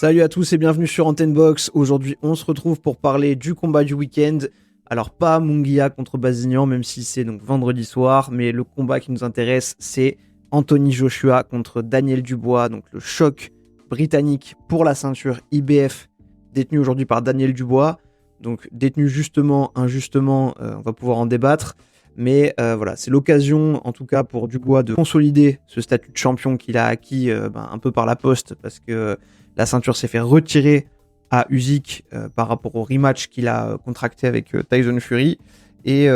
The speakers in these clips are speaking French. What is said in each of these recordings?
Salut à tous et bienvenue sur Antenne Box. Aujourd'hui, on se retrouve pour parler du combat du week-end. Alors, pas Munguia contre Bazignan, même si c'est donc vendredi soir, mais le combat qui nous intéresse, c'est Anthony Joshua contre Daniel Dubois, donc le choc britannique pour la ceinture IBF, détenu aujourd'hui par Daniel Dubois. Donc, détenu justement, injustement, on va pouvoir en débattre. Mais voilà, c'est l'occasion, en tout cas pour Dubois, de consolider ce statut de champion qu'il a acquis un peu par la poste, parce que la ceinture s'est fait retirer à Usyk par rapport au rematch qu'il a contracté avec Tyson Fury. Et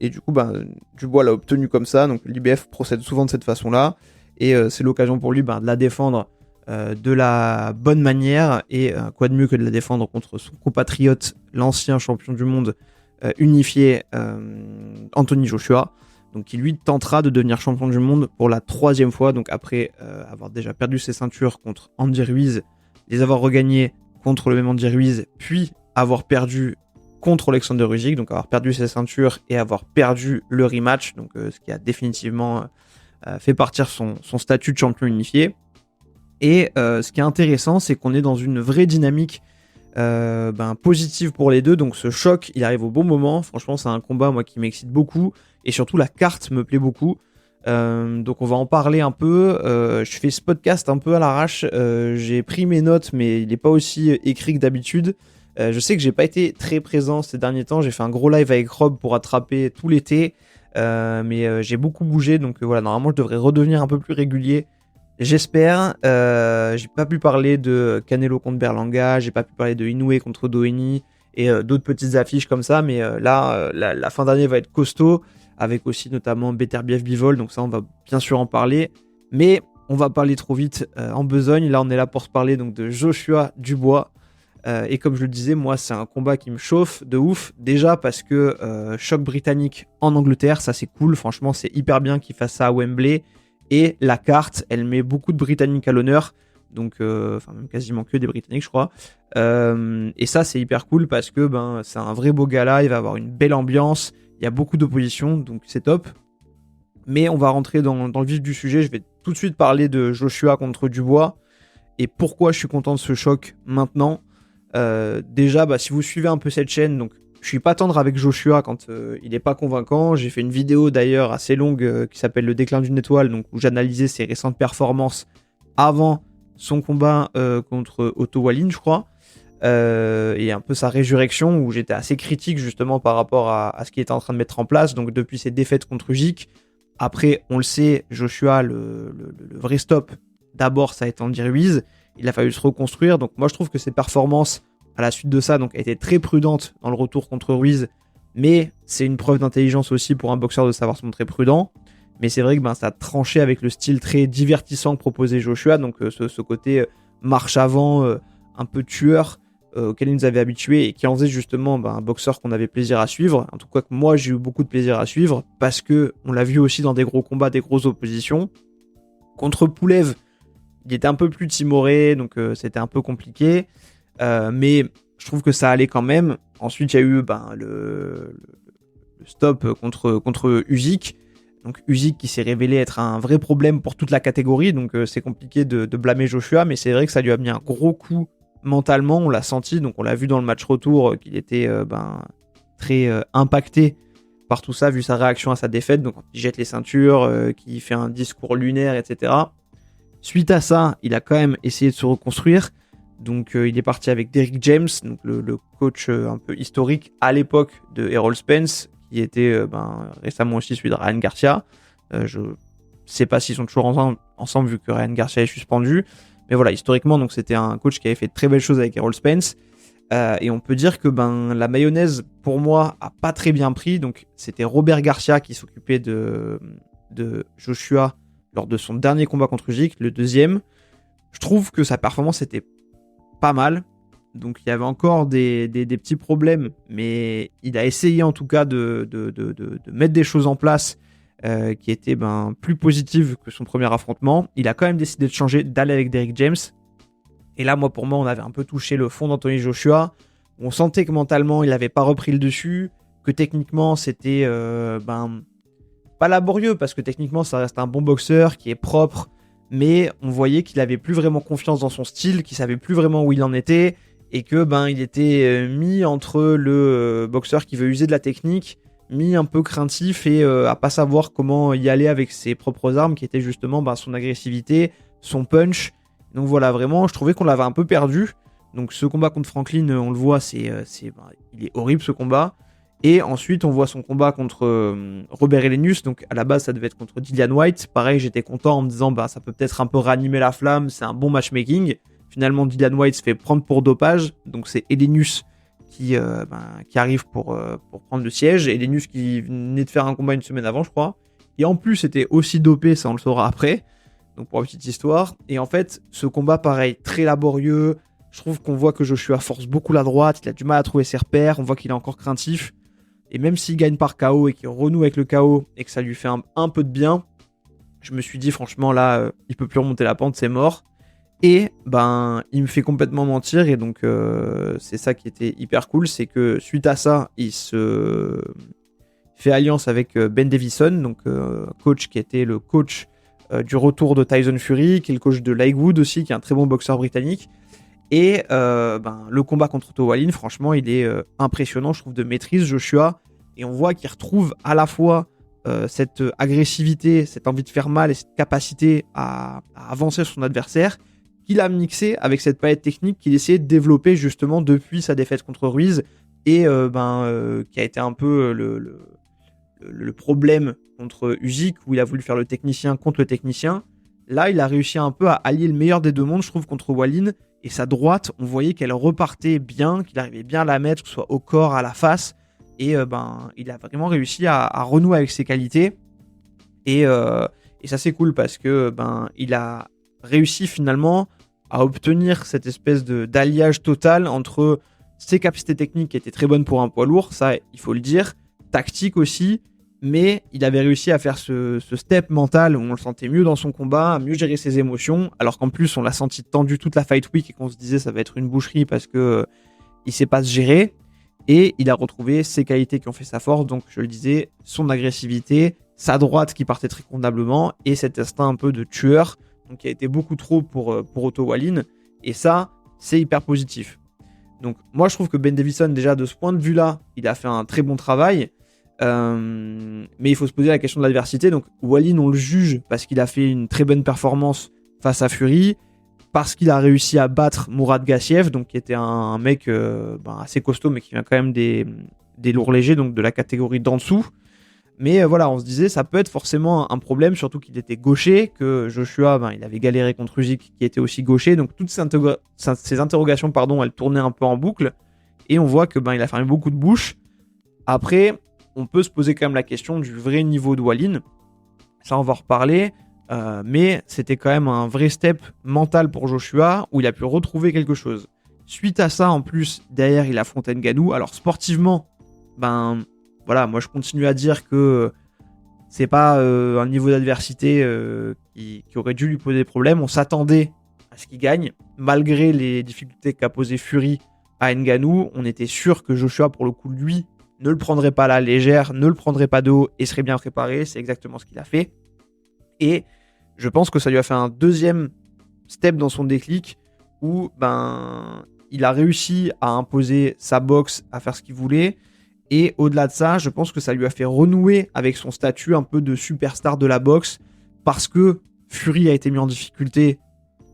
du coup, Dubois l'a obtenu comme ça. Donc l'IBF procède souvent de cette façon-là. Et c'est l'occasion pour lui de la défendre de la bonne manière. Et quoi de mieux que de la défendre contre son compatriote, l'ancien champion du monde unifié, Anthony Joshua. Donc qui lui tentera de devenir champion du monde pour la 3e fois, donc après avoir déjà perdu ses ceintures contre Andy Ruiz, les avoir regagnées contre le même Andy Ruiz, puis avoir perdu contre Alexander Usyk, donc avoir perdu ses ceintures et avoir perdu le rematch, donc ce qui a définitivement fait partir son statut de champion unifié. Et ce qui est intéressant, c'est qu'on est dans une vraie dynamique positive pour les deux, donc ce choc il arrive au bon moment. Franchement, c'est un combat moi qui m'excite beaucoup et surtout la carte me plaît beaucoup, donc on va en parler un peu. Je fais ce podcast un peu à l'arrache, j'ai pris mes notes mais il n'est pas aussi écrit que d'habitude. Je sais que j'ai pas été très présent ces derniers temps, j'ai fait un gros live avec Rob pour attraper tout l'été, mais j'ai beaucoup bougé, donc voilà, normalement je devrais redevenir un peu plus régulier. J'espère. J'ai pas pu parler de Canelo contre Berlanga, j'ai pas pu parler de Inoue contre Doheny et d'autres petites affiches comme ça, mais là, la fin d'année va être costaud, avec aussi notamment Beterbiev Bivol, donc ça on va bien sûr en parler, mais on va parler trop vite en besogne. Là on est là pour se parler donc de Joshua Dubois, et comme je le disais, moi c'est un combat qui me chauffe de ouf, déjà parce que choc britannique en Angleterre, ça c'est cool, franchement c'est hyper bien qu'il fasse ça à Wembley. Et la carte, elle met beaucoup de Britanniques à l'honneur, donc même quasiment que des Britanniques, je crois. Et ça, c'est hyper cool parce que c'est un vrai beau gala, il va avoir une belle ambiance, il y a beaucoup d'opposition, donc c'est top. Mais on va rentrer dans le vif du sujet. Je vais tout de suite parler de Joshua contre Dubois et pourquoi je suis content de ce choc maintenant. Déjà, si vous suivez un peu cette chaîne, donc je suis pas tendre avec Joshua quand il est pas convaincant. J'ai fait une vidéo d'ailleurs assez longue qui s'appelle Le déclin d'une étoile, donc où j'analysais ses récentes performances avant son combat contre Otto Wallin, je crois, et un peu sa résurrection, où j'étais assez critique justement par rapport à ce qu'il était en train de mettre en place. Donc depuis ses défaites contre Usyk, après on le sait, Joshua, le vrai stop, d'abord ça a été Andy Ruiz, il a fallu se reconstruire. Donc moi je trouve que ses performances à la suite de ça, donc, a été très prudente dans le retour contre Ruiz, mais c'est une preuve d'intelligence aussi pour un boxeur de savoir se montrer prudent. Mais c'est vrai que ça a tranché avec le style très divertissant que proposait Joshua, donc ce côté marche avant, un peu tueur, auquel il nous avait habitués et qui en faisait justement un boxeur qu'on avait plaisir à suivre. En tout cas que moi j'ai eu beaucoup de plaisir à suivre, parce que on l'a vu aussi dans des gros combats, des grosses oppositions. Contre Pulev, il était un peu plus timoré, donc c'était un peu compliqué. Mais je trouve que ça allait quand même. Ensuite, il y a eu le stop contre Usyk. Donc Usyk qui s'est révélé être un vrai problème pour toute la catégorie. Donc c'est compliqué de blâmer Joshua, mais c'est vrai que ça lui a mis un gros coup mentalement. On l'a senti, donc on l'a vu dans le match retour qu'il était très impacté par tout ça, vu sa réaction à sa défaite. Donc quand il jette les ceintures, qu'il fait un discours lunaire, etc. Suite à ça, il a quand même essayé de se reconstruire. Donc il est parti avec Derrick James, donc le coach un peu historique à l'époque de Errol Spence, qui était récemment aussi celui de Ryan Garcia. Je sais pas s'ils sont toujours ensemble vu que Ryan Garcia est suspendu. Mais voilà, historiquement, donc c'était un coach qui avait fait de très belles choses avec Errol Spence. Et on peut dire que la mayonnaise, pour moi, a pas très bien pris. Donc c'était Robert Garcia qui s'occupait de Joshua lors de son dernier combat contre Usyk, le deuxième. Je trouve que sa performance était pas mal, donc il y avait encore des petits problèmes, mais il a essayé en tout cas de mettre des choses en place qui étaient plus positives que son premier affrontement. Il a quand même décidé de changer, d'aller avec Derrick James, et là pour moi on avait un peu touché le fond d'Anthony Joshua. On sentait que mentalement il n'avait pas repris le dessus, que techniquement c'était pas laborieux, parce que techniquement ça reste un bon boxeur qui est propre, mais on voyait qu'il avait plus vraiment confiance dans son style, qu'il savait plus vraiment où il en était, et que il était mis entre le boxeur qui veut user de la technique, mis un peu craintif et à pas savoir comment y aller avec ses propres armes, qui étaient justement son agressivité, son punch. Donc voilà, vraiment, je trouvais qu'on l'avait un peu perdu. Donc ce combat contre Franklin, on le voit, il est horrible ce combat. Et ensuite, on voit son combat contre Robert Helenius. Donc à la base, ça devait être contre Dillian Whyte. Pareil, j'étais content en me disant, ça peut peut-être un peu ranimer la flamme, c'est un bon matchmaking. Finalement, Dillian Whyte se fait prendre pour dopage. Donc c'est Helenius qui arrive pour prendre le siège. Helenius qui venait de faire un combat une semaine avant, je crois. Et en plus, était aussi dopé, ça on le saura après. Donc pour la petite histoire. Et en fait, ce combat, pareil, très laborieux. Je trouve qu'on voit que Joshua force beaucoup la droite, il a du mal à trouver ses repères, on voit qu'il est encore craintif. Et même s'il gagne par KO et qu'il renoue avec le KO et que ça lui fait un peu de bien, je me suis dit franchement là, il peut plus remonter la pente, c'est mort. Et il me fait complètement mentir et donc c'est ça qui était hyper cool, c'est que suite à ça, il se fait alliance avec Ben Davison, donc coach qui était le coach du retour de Tyson Fury, qui est le coach de Lakewood aussi, qui est un très bon boxeur britannique. Et le combat contre Otto Wallin, franchement, il est impressionnant, je trouve, de maîtrise, Joshua. Et on voit qu'il retrouve à la fois cette agressivité, cette envie de faire mal et cette capacité à avancer son adversaire, qu'il a mixé avec cette palette technique qu'il essayait de développer justement depuis sa défaite contre Ruiz et qui a été un peu le problème contre Usyk, où il a voulu faire le technicien contre le technicien. Là, il a réussi un peu à allier le meilleur des deux mondes, je trouve, contre Wallin. Et sa droite, on voyait qu'elle repartait bien, qu'il arrivait bien à la mettre, que ce soit au corps, à la face. Et il a vraiment réussi à renouer avec ses qualités. Et ça, c'est cool parce que il a réussi finalement à obtenir cette espèce d'alliage total entre ses capacités techniques qui étaient très bonnes pour un poids lourd, ça, il faut le dire, tactique aussi. Mais il avait réussi à faire ce step mental où on le sentait mieux dans son combat, à mieux gérer ses émotions, alors qu'en plus on l'a senti tendu toute la fight week et qu'on se disait ça va être une boucherie parce que il sait pas se gérer. Et il a retrouvé ses qualités qui ont fait sa force, donc je le disais, son agressivité, sa droite qui partait très convenablement et cet instinct un peu de tueur, donc qui a été beaucoup trop pour Otto Wallin. Et ça, c'est hyper positif. Donc moi je trouve que Ben Davison, déjà de ce point de vue-là, il a fait un très bon travail. Mais il faut se poser la question de l'adversité. Donc Wallin, on le juge parce qu'il a fait une très bonne performance face à Fury, parce qu'il a réussi à battre Mourad Gassiev, donc qui était un mec assez costaud, mais qui vient quand même des lourds légers, donc de la catégorie d'en dessous. Mais voilà, on se disait ça peut être forcément un problème, surtout qu'il était gaucher, que Joshua, il avait galéré contre Usyk qui était aussi gaucher, donc toutes ces interrogations, elles tournaient un peu en boucle, et on voit que il a fermé beaucoup de bouches. Après, on peut se poser quand même la question du vrai niveau de Wallin. Ça, on va en reparler. Mais c'était quand même un vrai step mental pour Joshua, où il a pu retrouver quelque chose. Suite à ça, en plus, derrière, il affronte Ngannou. Alors, sportivement, voilà, moi, je continue à dire que c'est pas un niveau d'adversité qui aurait dû lui poser des problèmes. On s'attendait à ce qu'il gagne. Malgré les difficultés qu'a posé Fury à Ngannou, on était sûr que Joshua, pour le coup, lui, ne le prendrait pas à la légère, ne le prendrait pas de haut et serait bien préparé. C'est exactement ce qu'il a fait. Et je pense que ça lui a fait un deuxième step dans son déclic où il a réussi à imposer sa boxe, à faire ce qu'il voulait. Et au-delà de ça, je pense que ça lui a fait renouer avec son statut un peu de superstar de la boxe parce que Fury a été mis en difficulté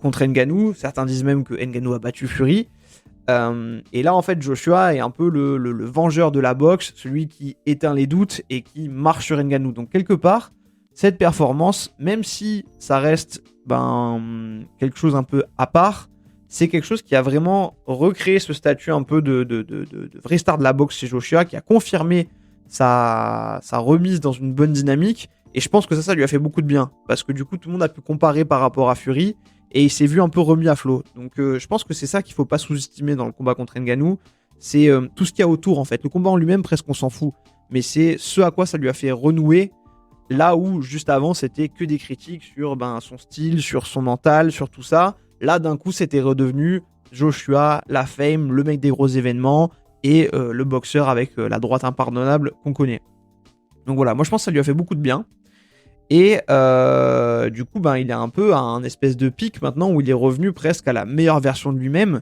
contre Ngannou. Certains disent même que Ngannou a battu Fury. Et là, en fait, Joshua est un peu le vengeur de la boxe, celui qui éteint les doutes et qui marche sur Ngannou. Donc, quelque part, cette performance, même si ça reste quelque chose un peu à part, c'est quelque chose qui a vraiment recréé ce statut un peu de vraie star de la boxe chez Joshua, qui a confirmé sa remise dans une bonne dynamique. Et je pense que ça lui a fait beaucoup de bien, parce que du coup, tout le monde a pu comparer par rapport à Fury, et il s'est vu un peu remis à flot. Donc je pense que c'est ça qu'il faut pas sous-estimer dans le combat contre Ngannou. C'est tout ce qu'il y a autour, en fait. Le combat en lui-même, presque on s'en fout. Mais c'est ce à quoi ça lui a fait renouer, là où juste avant c'était que des critiques sur son style, sur son mental, sur tout ça. Là d'un coup c'était redevenu Joshua, la fame, le mec des gros événements et le boxeur avec la droite impardonnable qu'on connaît. Donc voilà, moi je pense que ça lui a fait beaucoup de bien. Et du coup, il est un peu à un espèce de pic maintenant où il est revenu presque à la meilleure version de lui-même.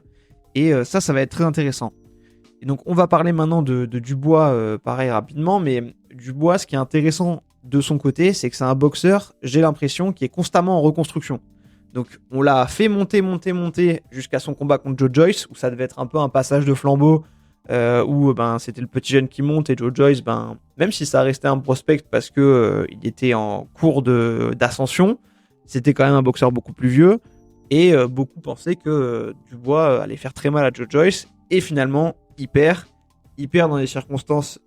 Et ça va être très intéressant. Et donc, on va parler maintenant de Dubois, pareil, rapidement. Mais Dubois, ce qui est intéressant de son côté, c'est que c'est un boxeur, j'ai l'impression, qui est constamment en reconstruction. Donc, on l'a fait monter jusqu'à son combat contre Joe Joyce, où ça devait être un peu un passage de flambeau, où c'était le petit jeune qui monte, et Joe Joyce, même si ça restait un prospect parce que il était en cours d'ascension, c'était quand même un boxeur beaucoup plus vieux, et beaucoup pensaient que Dubois allait faire très mal à Joe Joyce, et finalement, il perd dans des circonstances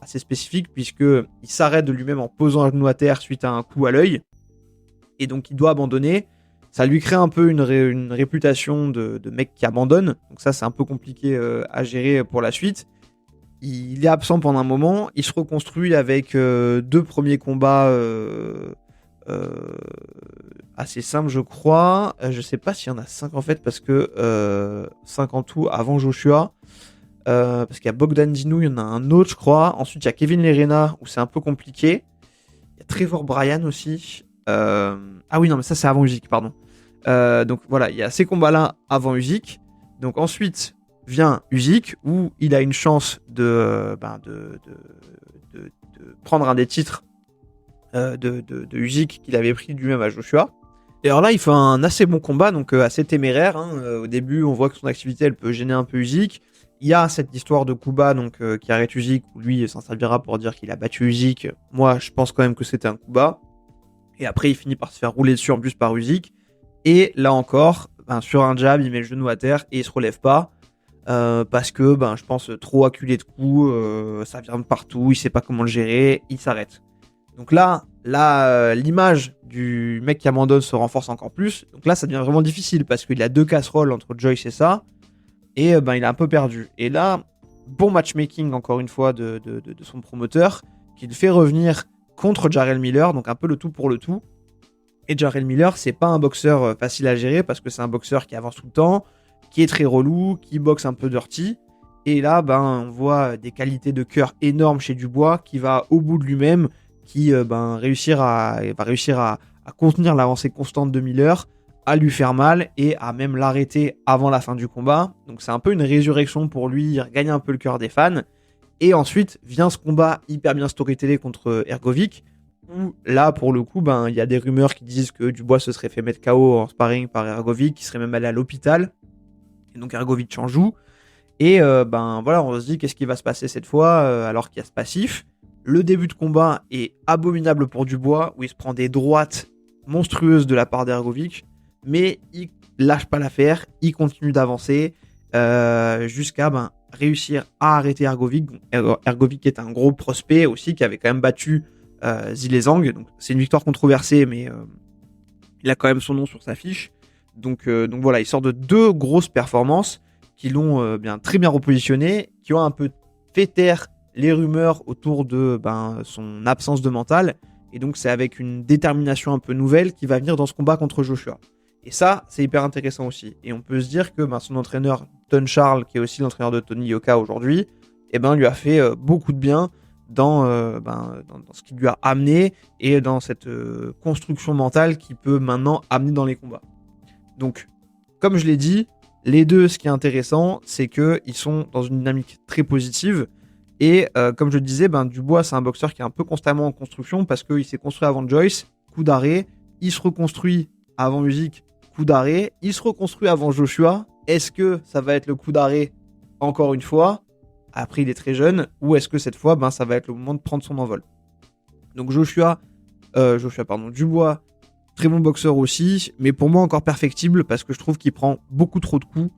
assez spécifiques, puisqu'il s'arrête de lui-même en posant un genou à terre suite à un coup à l'œil, et donc il doit abandonner. Ça lui crée un peu une réputation de mec qui abandonne, donc ça c'est un peu compliqué à gérer pour la suite. Il est absent pendant un moment, il se reconstruit avec 2 premiers combats assez simples je crois. Je sais pas s'il y en a 5 en fait, parce que 5 en tout avant Joshua. Parce qu'il y a Bogdan Dinu, il y en a un autre je crois. Ensuite il y a Kevin Lerena où c'est un peu compliqué. Il y a Trevor Bryan aussi. Ah oui non mais ça c'est avant Usyk, pardon. Donc voilà, il y a ces combats-là avant Usyk. Donc ensuite vient Usyk, où il a une chance de prendre un des titres de Usyk qu'il avait pris lui-même à Joshua. Et alors là, il fait un assez bon combat, donc assez téméraire. Au début, on voit que son activité, elle peut gêner un peu Usyk. Il y a cette histoire de Kuba, donc qui arrête Usyk, où lui s'en servira pour dire qu'il a battu Usyk. Moi, je pense quand même que c'était un Kuba. Et après, il finit par se faire rouler dessus en plus par Usyk. Et là encore, sur un jab, il met le genou à terre et il se relève pas. Parce que, je pense, trop acculé de coups, ça vient de partout, il sait pas comment le gérer, il s'arrête. Donc là, l'image du mec qui abandonne se renforce encore plus. Donc là, ça devient vraiment difficile parce qu'il a 2 casseroles entre Joyce et ça. Et il a un peu perdu. Et là, bon matchmaking encore une fois de son promoteur, qui le fait revenir contre Jarrell Miller, donc un peu le tout pour le tout. Et Jarrell Miller, c'est pas un boxeur facile à gérer parce que c'est un boxeur qui avance tout le temps, qui est très relou, qui boxe un peu dirty. Et là, on voit des qualités de cœur énormes chez Dubois, qui va au bout de lui-même, qui va réussir à contenir l'avancée constante de Miller, à lui faire mal et à même l'arrêter avant la fin du combat. Donc c'est un peu une résurrection pour lui, il regagne un peu le cœur des fans. Et ensuite vient ce combat hyper bien storytellé contre Hrgovic, où là pour le coup il y a des rumeurs qui disent que Dubois se serait fait mettre KO en sparring par Hrgovic, qui serait même allé à l'hôpital, et donc Hrgovic en joue. Et voilà, on se dit qu'est-ce qui va se passer cette fois, alors qu'il y a ce passif. Le début de combat est abominable pour Dubois, où il se prend des droites monstrueuses de la part d'Hrgovic, mais il lâche pas l'affaire, il continue d'avancer jusqu'à réussir à arrêter Hrgovic. Hrgovic est un gros prospect aussi, qui avait quand même battu Zilezang, donc c'est une victoire controversée, mais il a quand même son nom sur sa fiche. Donc voilà, il sort de 2 grosses performances qui l'ont très bien repositionné, qui ont un peu fait taire les rumeurs autour de son absence de mental. Et donc c'est avec une détermination un peu nouvelle qu'il va venir dans ce combat contre Joshua. Et ça, c'est hyper intéressant aussi. Et on peut se dire que son entraîneur, Don Charles, qui est aussi l'entraîneur de Tony Yoka aujourd'hui, lui a fait beaucoup de bien dans ce qu'il lui a amené et dans cette construction mentale qu'il peut maintenant amener dans les combats. Donc, comme je l'ai dit, les deux, ce qui est intéressant, c'est qu'ils sont dans une dynamique très positive. Et comme je le disais, Dubois, c'est un boxeur qui est un peu constamment en construction parce qu'il s'est construit avant Joyce, coup d'arrêt. Il se reconstruit avant Usyk, coup d'arrêt. Il se reconstruit avant Joshua. Est-ce que ça va être le coup d'arrêt encore une fois? Après, il est très jeune. Ou est-ce que cette fois, ça va être le moment de prendre son envol? Donc Dubois, très bon boxeur aussi, mais pour moi encore perfectible parce que je trouve qu'il prend beaucoup trop de coups.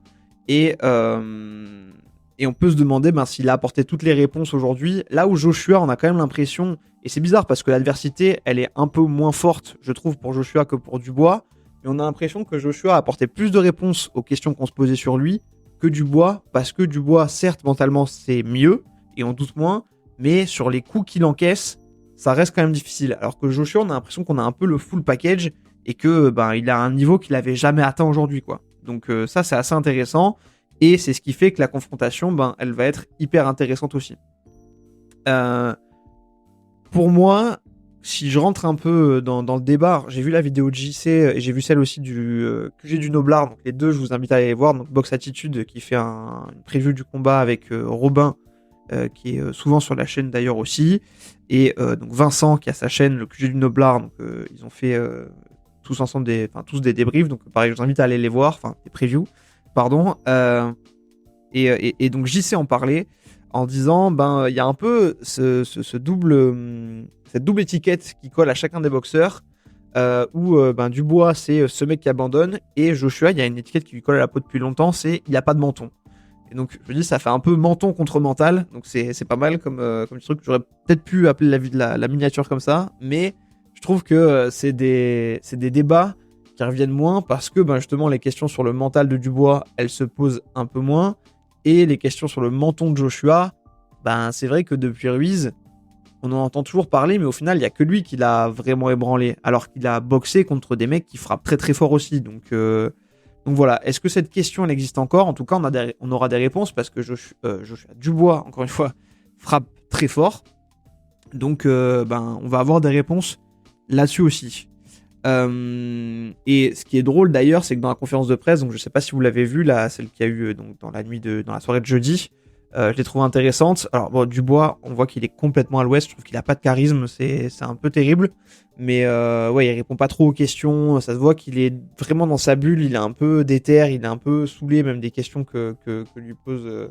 Et on peut se demander s'il a apporté toutes les réponses aujourd'hui. Là où Joshua, on a quand même l'impression, et c'est bizarre parce que l'adversité, elle est un peu moins forte, je trouve, pour Joshua que pour Dubois, mais on a l'impression que Joshua a apporté plus de réponses aux questions qu'on se posait sur lui que Dubois, parce que Dubois, certes, mentalement, c'est mieux, et on doute moins, mais sur les coups qu'il encaisse, ça reste quand même difficile. Alors que Joshua, on a l'impression qu'on a un peu le full package, et que il a un niveau qu'il n'avait jamais atteint aujourd'hui, quoi. Donc ça, c'est assez intéressant. Et c'est ce qui fait que la confrontation, elle va être hyper intéressante aussi. Pour moi, si je rentre un peu dans le débat, j'ai vu la vidéo de JC et j'ai vu celle aussi que j'ai du Noblard. Donc les deux, je vous invite à aller les voir. Donc Box Attitude qui fait une preview du combat avec Robin, qui est souvent sur la chaîne d'ailleurs aussi. Et donc Vincent qui a sa chaîne, le QG du Noblard. Donc ils ont fait tous ensemble tous des débriefs. Donc pareil, je vous invite à aller les voir. Enfin, des previews, pardon. Et donc JC en parlait en disant il y a un peu cette double étiquette qui colle à chacun des boxeurs, où Dubois c'est ce mec qui abandonne, et Joshua il y a une étiquette qui lui colle à la peau depuis longtemps, c'est il n'y a pas de menton. Et donc je me dis ça fait un peu menton contre mental, donc c'est pas mal comme truc. J'aurais peut-être pu appeler la miniature comme ça, mais je trouve que c'est des débats qui reviennent moins parce que justement les questions sur le mental de Dubois elles se posent un peu moins. Et les questions sur le menton de Joshua, c'est vrai que depuis Ruiz, on en entend toujours parler, mais au final, il n'y a que lui qui l'a vraiment ébranlé, alors qu'il a boxé contre des mecs qui frappent très très fort aussi. Donc voilà, est-ce que cette question elle existe encore ? En tout cas, on aura des réponses parce que Joshua Dubois, encore une fois, frappe très fort. Donc on va avoir des réponses là-dessus aussi. Et ce qui est drôle d'ailleurs, c'est que dans la conférence de presse, donc je sais pas si vous l'avez vu, là, celle qu'il y a eu donc dans la soirée de jeudi, je l'ai trouvée intéressante. Alors Dubois, on voit qu'il est complètement à l'ouest, je trouve qu'il a pas de charisme, c'est un peu terrible, mais il répond pas trop aux questions, ça se voit qu'il est vraiment dans sa bulle, il est un peu déter, il est un peu saoulé même des questions que lui pose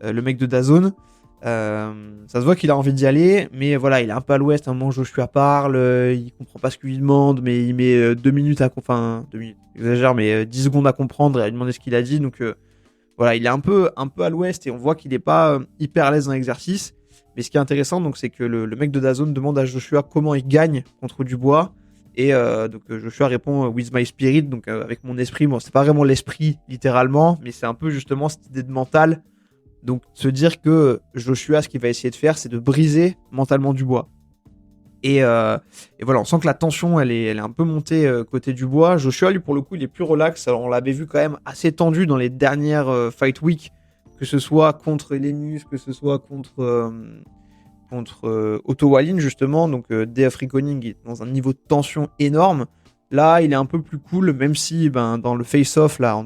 le mec de DAZN. Ça se voit qu'il a envie d'y aller, mais voilà, il est un peu à l'ouest. À un moment, Joshua parle, il comprend pas ce qu'il lui demande, mais il met 2 minutes à 2 minutes, j'exagère, mais 10 secondes à comprendre et à lui demander ce qu'il a dit. Donc voilà, il est un peu à l'ouest et on voit qu'il est pas hyper à l'aise dans l'exercice. Mais ce qui est intéressant, donc, c'est que le mec de DAZN demande à Joshua comment il gagne contre Dubois. Et donc Joshua répond with my spirit, donc avec mon esprit. Bon, c'est pas vraiment l'esprit littéralement, mais c'est un peu justement cette idée de mental. Donc, se dire que Joshua, ce qu'il va essayer de faire, c'est de briser mentalement Dubois. Et voilà, on sent que la tension, elle est un peu montée côté Dubois. Joshua, lui, pour le coup, il est plus relax. Alors, on l'avait vu quand même assez tendu dans les dernières Fight Week, que ce soit contre Lenus, que ce soit contre Otto Wallin, justement. Donc, DF Reckoning est dans un niveau de tension énorme. Là, il est un peu plus cool, même si dans le face-off, là,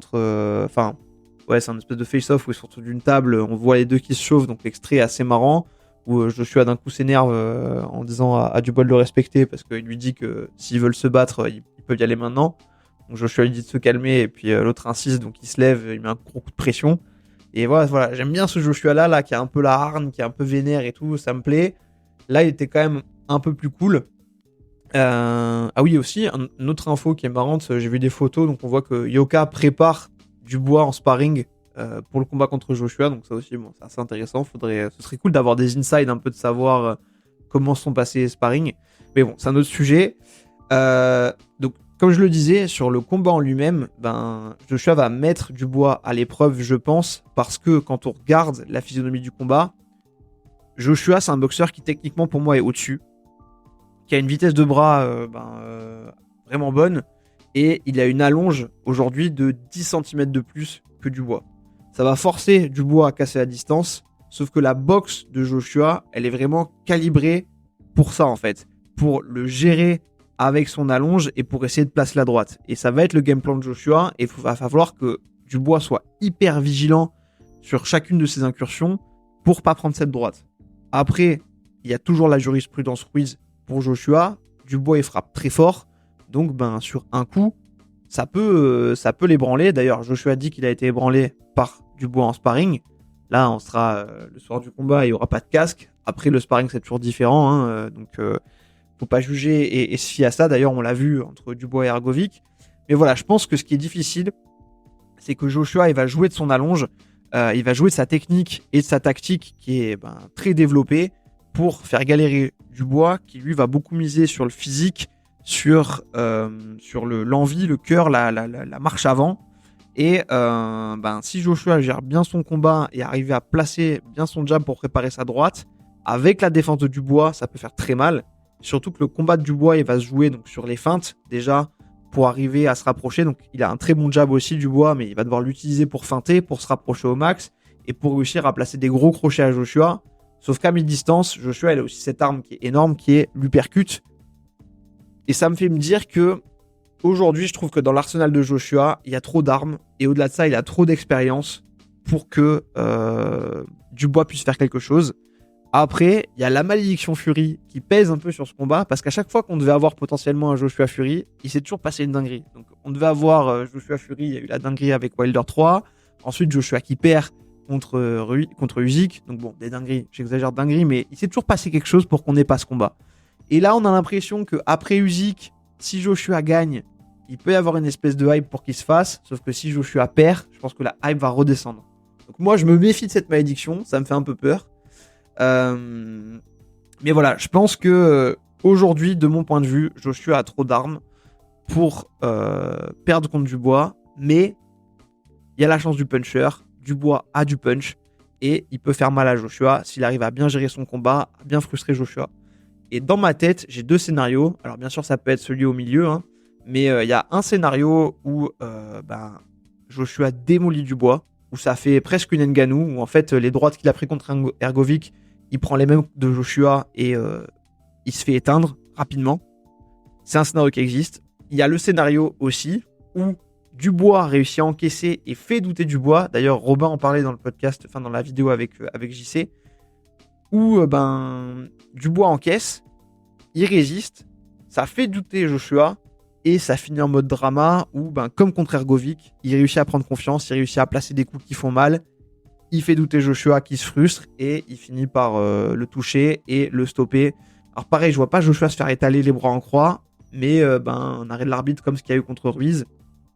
c'est un espèce de face-off où ils sont autour d'une table, on voit les deux qui se chauffent, donc l'extrait est assez marrant, où Joshua d'un coup s'énerve en disant à Dubois de le respecter, parce qu'il lui dit que s'ils veulent se battre, ils peuvent y aller maintenant. Donc Joshua lui dit de se calmer, et puis l'autre insiste, donc il se lève, il met un gros coup de pression. Et voilà, j'aime bien ce Joshua là, qui a un peu la hargne, qui est un peu vénère et tout, ça me plaît. Là, il était quand même un peu plus cool. Ah oui, aussi, une autre info qui est marrante, j'ai vu des photos, donc on voit que Yoka prépare Dubois en sparring pour le combat contre Joshua, donc ça aussi, c'est assez intéressant. Ce serait cool d'avoir des insides, un peu de savoir comment sont passés les sparring. Mais bon, c'est un autre sujet. Donc, comme je le disais, sur le combat en lui-même, Joshua va mettre Dubois à l'épreuve, je pense, parce que quand on regarde la physionomie du combat, Joshua, c'est un boxeur qui techniquement pour moi est au-dessus, qui a une vitesse de bras vraiment bonne, et il a une allonge aujourd'hui de 10 cm de plus que Dubois. Ça va forcer Dubois à casser la distance, sauf que la boxe de Joshua, elle est vraiment calibrée pour ça en fait, pour le gérer avec son allonge et pour essayer de placer la droite. Et ça va être le game plan de Joshua, et il va falloir que Dubois soit hyper vigilant sur chacune de ses incursions pour pas prendre cette droite. Après, il y a toujours la jurisprudence Ruiz pour Joshua. Dubois il frappe très fort, donc sur un coup, ça peut l'ébranler. D'ailleurs, Joshua dit qu'il a été ébranlé par Dubois en sparring. Là, on sera le soir du combat, il n'y aura pas de casque. Après, le sparring, c'est toujours différent, donc faut pas juger et se fier à ça. D'ailleurs, on l'a vu entre Dubois et Hrgovic. Mais voilà, je pense que ce qui est difficile, c'est que Joshua, il va jouer de son allonge, il va jouer de sa technique et de sa tactique qui est très développée pour faire galérer Dubois, qui lui va beaucoup miser sur le physique, sur l'envie, le cœur, la marche avant. Et si Joshua gère bien son combat et arrive à placer bien son jab pour préparer sa droite, avec la défense de Dubois, ça peut faire très mal. Surtout que le combat de Dubois, il va se jouer donc sur les feintes, déjà, pour arriver à se rapprocher. Donc il a un très bon jab aussi, Dubois, mais il va devoir l'utiliser pour feinter, pour se rapprocher au max, et pour réussir à placer des gros crochets à Joshua. Sauf qu'à mi-distance, Joshua, il a aussi cette arme qui est énorme, qui est l'uppercut. Et ça me fait me dire que aujourd'hui, je trouve que dans l'arsenal de Joshua, il y a trop d'armes. Et au-delà de ça, il a trop d'expérience pour que Dubois puisse faire quelque chose. Après, il y a la malédiction Fury qui pèse un peu sur ce combat. Parce qu'à chaque fois qu'on devait avoir potentiellement un Joshua Fury, il s'est toujours passé une dinguerie. Donc on devait avoir Joshua Fury, il y a eu la dinguerie avec Wilder 3. Ensuite, Joshua qui perd contre Usyk. Donc bon, des dingueries, j'exagère dingueries, mais il s'est toujours passé quelque chose pour qu'on n'ait pas ce combat. Et là, on a l'impression qu'après Usyk, si Joshua gagne, il peut y avoir une espèce de hype pour qu'il se fasse. Sauf que si Joshua perd, je pense que la hype va redescendre. Donc moi, je me méfie de cette malédiction. Ça me fait un peu peur. Mais voilà, je pense que aujourd'hui, de mon point de vue, Joshua a trop d'armes pour perdre contre Dubois. Mais il y a la chance du puncher. Dubois a du punch. Et il peut faire mal à Joshua s'il arrive à bien gérer son combat, à bien frustrer Joshua. Et dans ma tête, j'ai deux scénarios. Alors bien sûr, ça peut être celui au milieu, hein, mais il y a un scénario où Joshua démolit Dubois, où ça fait presque une Ngannou, où en fait les droites qu'il a pris contre Hrgovic, il prend les mêmes de Joshua et il se fait éteindre rapidement. C'est un scénario qui existe. Il y a le scénario aussi où Dubois réussit à encaisser et fait douter Dubois. D'ailleurs, Robin en parlait dans le podcast, enfin dans la vidéo avec JC, où Dubois encaisse, il résiste, ça fait douter Joshua, et ça finit en mode drama, où comme contre Hrgovic, il réussit à prendre confiance, il réussit à placer des coups qui font mal, il fait douter Joshua qui se frustre, et il finit par le toucher et le stopper. Alors pareil, je vois pas Joshua se faire étaler les bras en croix, mais un arrêt de l'arbitre comme ce qu'il y a eu contre Ruiz.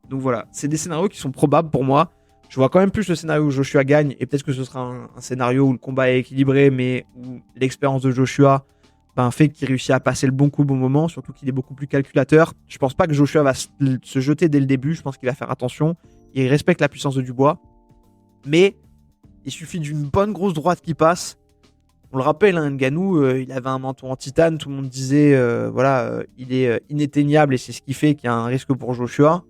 Donc voilà, c'est des scénarios qui sont probables pour moi. Je vois quand même plus le scénario où Joshua gagne, et peut-être que ce sera un scénario où le combat est équilibré, mais où l'expérience de Joshua fait qu'il réussit à passer le bon coup au bon moment, surtout qu'il est beaucoup plus calculateur. Je pense pas que Joshua va se jeter dès le début, je pense qu'il va faire attention, il respecte la puissance de Dubois, mais il suffit d'une bonne grosse droite qui passe. On le rappelle, Ngannou, il avait un menton en titane, tout le monde disait, il est inatteignable et c'est ce qui fait qu'il y a un risque pour Joshua.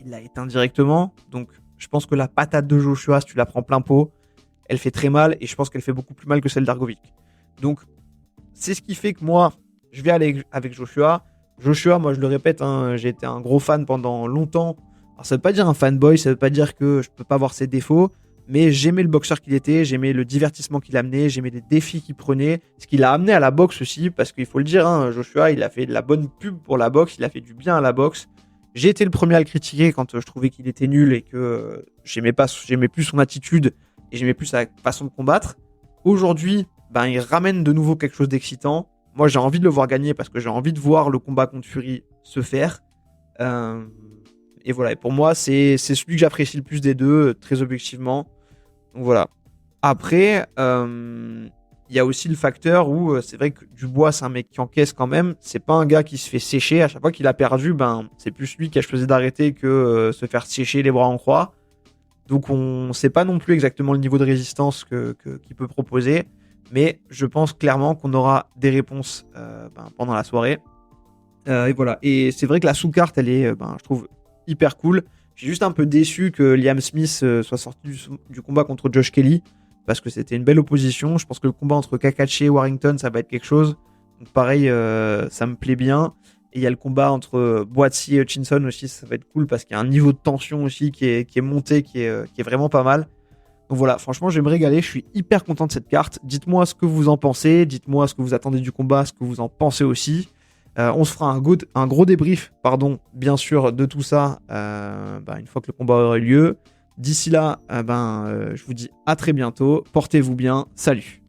Il l'a éteint directement, donc je pense que la patate de Joshua, si tu la prends plein pot, elle fait très mal, et je pense qu'elle fait beaucoup plus mal que celle d'Hrgovic. Donc, c'est ce qui fait que moi, je vais aller avec Joshua. Joshua, moi, je le répète, j'ai été un gros fan pendant longtemps. Alors, ça veut pas dire un fanboy, ça veut pas dire que je peux pas voir ses défauts, mais j'aimais le boxeur qu'il était, j'aimais le divertissement qu'il amenait, j'aimais les défis qu'il prenait, ce qu'il a amené à la boxe aussi, parce qu'il faut le dire, Joshua, il a fait de la bonne pub pour la boxe, il a fait du bien à la boxe. J'ai été le premier à le critiquer quand je trouvais qu'il était nul et que j'aimais plus son attitude et j'aimais plus sa façon de combattre. Aujourd'hui, il ramène de nouveau quelque chose d'excitant. Moi, j'ai envie de le voir gagner parce que j'ai envie de voir le combat contre Fury se faire. Et voilà, et pour moi, c'est celui que j'apprécie le plus des deux, très objectivement. Donc voilà. Après, il y a aussi le facteur où c'est vrai que Dubois, c'est un mec qui encaisse quand même. C'est pas un gars qui se fait sécher. À chaque fois qu'il a perdu, c'est plus lui qui a choisi d'arrêter que se faire sécher les bras en croix. Donc on sait pas non plus exactement le niveau de résistance qu'il peut proposer. Mais je pense clairement qu'on aura des réponses pendant la soirée. Et voilà. Et c'est vrai que la sous-carte, elle est, je trouve, hyper cool. Je suis juste un peu déçu que Liam Smith soit sorti du combat contre Josh Kelly, parce que c'était une belle opposition. Je pense que le combat entre Kakache et Warrington, ça va être quelque chose. Donc pareil, ça me plaît bien. Et il y a le combat entre Boatsy et Hutchinson aussi, ça va être cool, parce qu'il y a un niveau de tension aussi qui est monté, qui est vraiment pas mal. Donc voilà, franchement, je vais me régaler. Je suis hyper content de cette carte. Dites-moi ce que vous en pensez. Dites-moi ce que vous attendez du combat, ce que vous en pensez aussi. On se fera un gros débrief, bien sûr, de tout ça une fois que le combat aura eu lieu. D'ici là, je vous dis à très bientôt. Portez-vous bien. Salut.